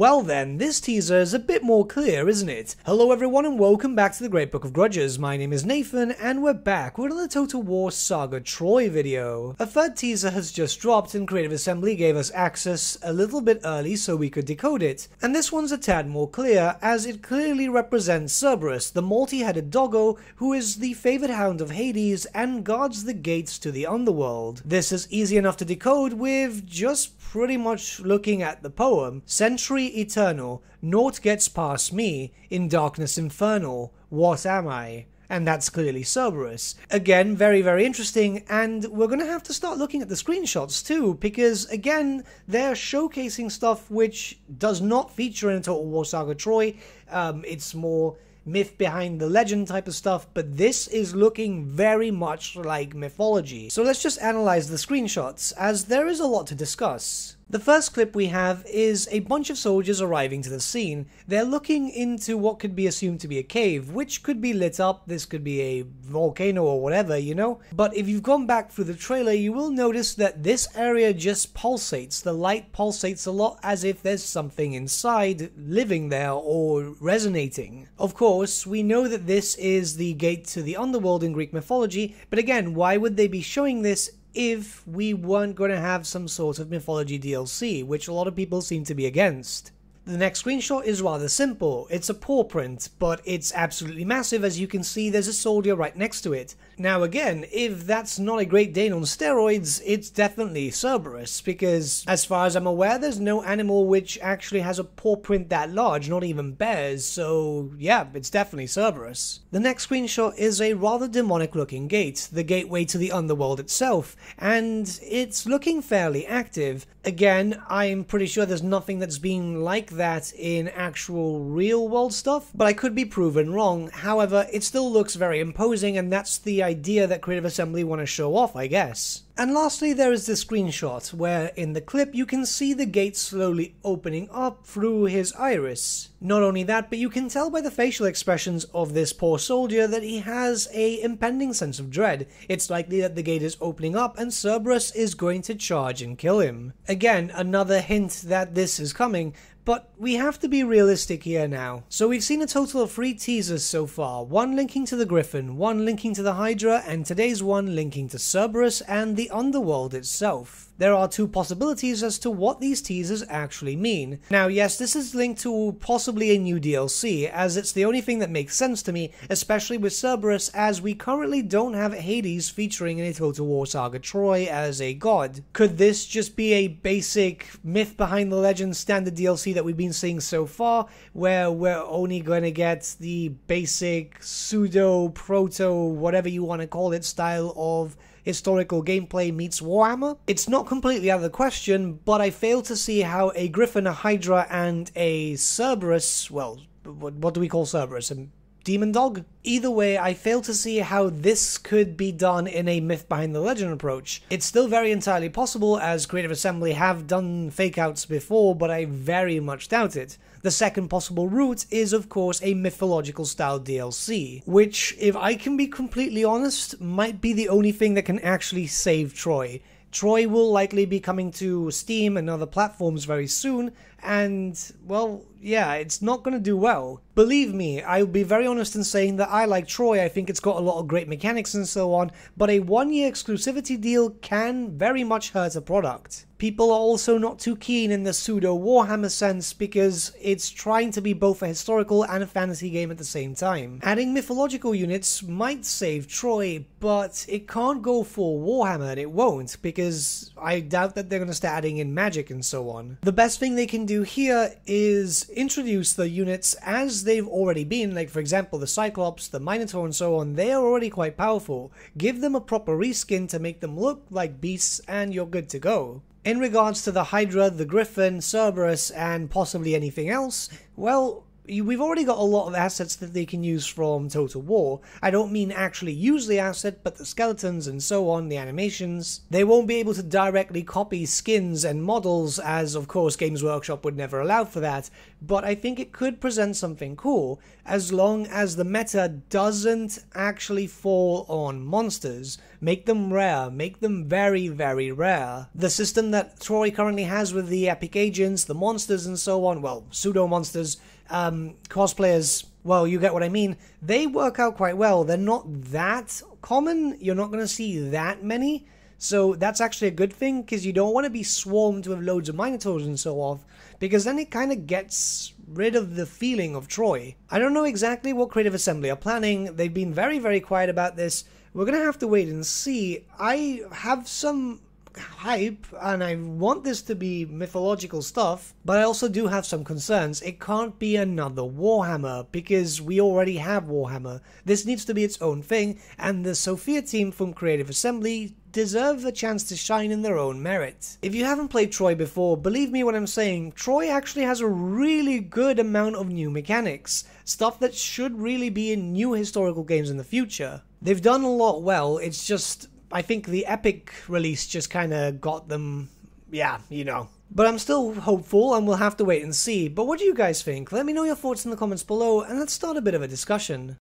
Well then, this teaser is a bit more clear, isn't it? Hello everyone and welcome back to the Great Book of Grudges. My name is Nathan and we're back with another Total War Saga Troy video. A third teaser has just dropped and Creative Assembly gave us access a little bit early so we could decode it. And this one's a tad more clear as it clearly represents Cerberus, the multi-headed doggo who is the favoured hound of Hades and guards the gates to the underworld. This is easy enough to decode with just pretty much looking at the poem. Century eternal, naught gets past me, in darkness infernal, what am I? And that's clearly Cerberus. Again, very interesting, and we're gonna have to start looking at the screenshots too, because again, they're showcasing stuff which does not feature in Total War Saga Troy. It's more myth behind the legend type of stuff, but this is looking very much like mythology. So let's just analyze the screenshots, as there is a lot to discuss. The first clip we have is a bunch of soldiers arriving to the scene. They're looking into what could be assumed to be a cave, which could be lit up, this could be a volcano or whatever, you know? But if you've gone back through the trailer, you will notice that this area just pulsates. The light pulsates a lot as if there's something inside living there or resonating. Of course, we know that this is the gate to the underworld in Greek mythology, but again, why would they be showing this if we weren't going to have some sort of mythology DLC, which a lot of people seem to be against? The next screenshot is rather simple. It's a paw print, but it's absolutely massive. As you can see, there's a soldier right next to it. Now again, if that's not a Great Dane on steroids, it's definitely Cerberus, because as far as I'm aware, there's no animal which actually has a paw print that large, not even bears, so yeah, it's definitely Cerberus. The next screenshot is a rather demonic looking gate, the gateway to the underworld itself, and it's looking fairly active. Again, I'm pretty sure there's nothing that's been like that in actual real world stuff, but I could be proven wrong. However, it still looks very imposing, and that's the idea that Creative Assembly want to show off, I guess. And lastly, there is this screenshot where in the clip you can see the gate slowly opening up through his iris. Not only that, but you can tell by the facial expressions of this poor soldier that he has a impending sense of dread. It's likely that the gate is opening up and Cerberus is going to charge and kill him. Again, another hint that this is coming, but we have to be realistic here now. So we've seen a total of 3 teasers so far, one linking to the Griffin, one linking to the Hydra, and today's one linking to Cerberus and the underworld itself. There are 2 possibilities as to what these teasers actually mean. Now yes, this is linked to possibly a new DLC, as it's the only thing that makes sense to me, especially with Cerberus, as we currently don't have Hades featuring in a Total War Saga Troy as a god. Could this just be a basic myth behind the legend standard DLC that we've been seeing so far, where we're only going to get the basic pseudo, proto, whatever you want to call it, style of historical gameplay meets Warhammer? It's not completely out of the question, but I fail to see how a Griffin, a Hydra, and a Cerberus, well, what do we call Cerberus? A demon dog? Either way, I fail to see how this could be done in a myth behind the legend approach. It's still very entirely possible, as Creative Assembly have done fake outs before, but I very much doubt it. The second possible route is of course a mythological style DLC, which, if I can be completely honest, might be the only thing that can actually save Troy. Troy will likely be coming to Steam and other platforms very soon, and, well, yeah, it's not going to do well. Believe me, I'll be very honest in saying that I like Troy. I think it's got a lot of great mechanics and so on, but a 1-year exclusivity deal can very much hurt a product. People are also not too keen in the pseudo-Warhammer sense because it's trying to be both a historical and a fantasy game at the same time. Adding mythological units might save Troy, but it can't go full Warhammer, and it won't, because I doubt that they're going to start adding in magic and so on. The best thing they can do here is introduce the units as they've already been, like for example the Cyclops, the Minotaur and so on. They are already quite powerful. Give them a proper reskin to make them look like beasts and you're good to go. In regards to the Hydra, the Griffin, Cerberus, and possibly anything else, well, we've already got a lot of assets that they can use from Total War. I don't mean actually use the asset, but the skeletons and so on, the animations. They won't be able to directly copy skins and models, as of course Games Workshop would never allow for that, but I think it could present something cool, as long as the meta doesn't actually fall on monsters. Make them rare, make them very, very rare. The system that Troy currently has with the epic agents, the monsters and so on, well, pseudo-monsters, cosplayers, well, you get what I mean, they work out quite well. They're not that common, you're not going to see that many, so that's actually a good thing, because you don't want to be swarmed with loads of Minotaurs and so on, because then it kind of gets rid of the feeling of Troy. I don't know exactly what Creative Assembly are planning. They've been very, very quiet about this. We're going to have to wait and see. I have some hype, and I want this to be mythological stuff, but I also do have some concerns. It can't be another Warhammer, because we already have Warhammer. This needs to be its own thing, and the Sophia team from Creative Assembly deserve a chance to shine in their own merit. If you haven't played Troy before, believe me when I'm saying, Troy actually has a really good amount of new mechanics, stuff that should really be in new historical games in the future. They've done a lot well, it's just, I think the Epic release just kind of got them, yeah, you know. But I'm still hopeful, and we'll have to wait and see. But what do you guys think? Let me know your thoughts in the comments below, and let's start a bit of a discussion.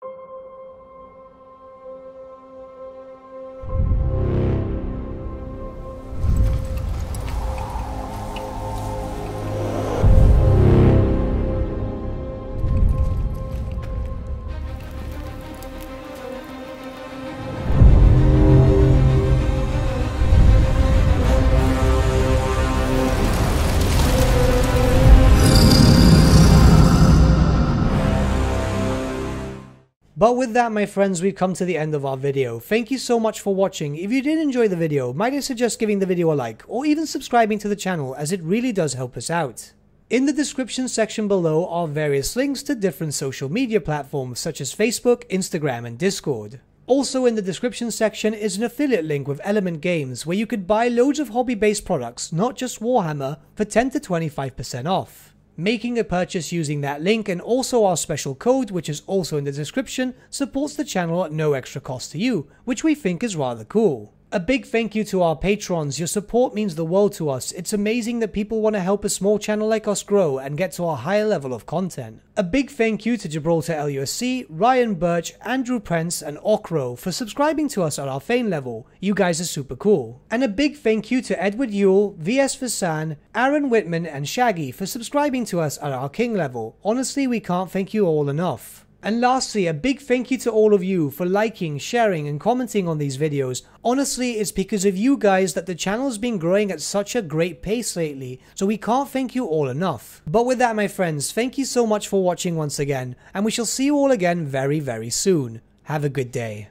But with that, my friends, we've come to the end of our video. Thank you so much for watching. If you did enjoy the video, might I suggest giving the video a like, or even subscribing to the channel, as it really does help us out. In the description section below are various links to different social media platforms such as Facebook, Instagram, and Discord. Also in the description section is an affiliate link with Element Games, where you could buy loads of hobby-based products, not just Warhammer, for 10 to 25% off. Making a purchase using that link and also our special code, which is also in the description, supports the channel at no extra cost to you, which we think is rather cool. A big thank you to our patrons. Your support means the world to us. It's amazing that people want to help a small channel like us grow and get to a higher level of content. A big thank you to Gibraltar LUSC, Ryan Bertsche, Andrew Prince, and Okro for subscribing to us at our Fane level. You guys are super cool. And a big thank you to Edward Yule, VS Vasan, Aaron Whitman, and Shaggy for subscribing to us at our King level. Honestly, we can't thank you all enough. And lastly, a big thank you to all of you for liking, sharing, and commenting on these videos. Honestly, it's because of you guys that the channel's been growing at such a great pace lately, so we can't thank you all enough. But with that, my friends, thank you so much for watching once again, and we shall see you all again very, very soon. Have a good day.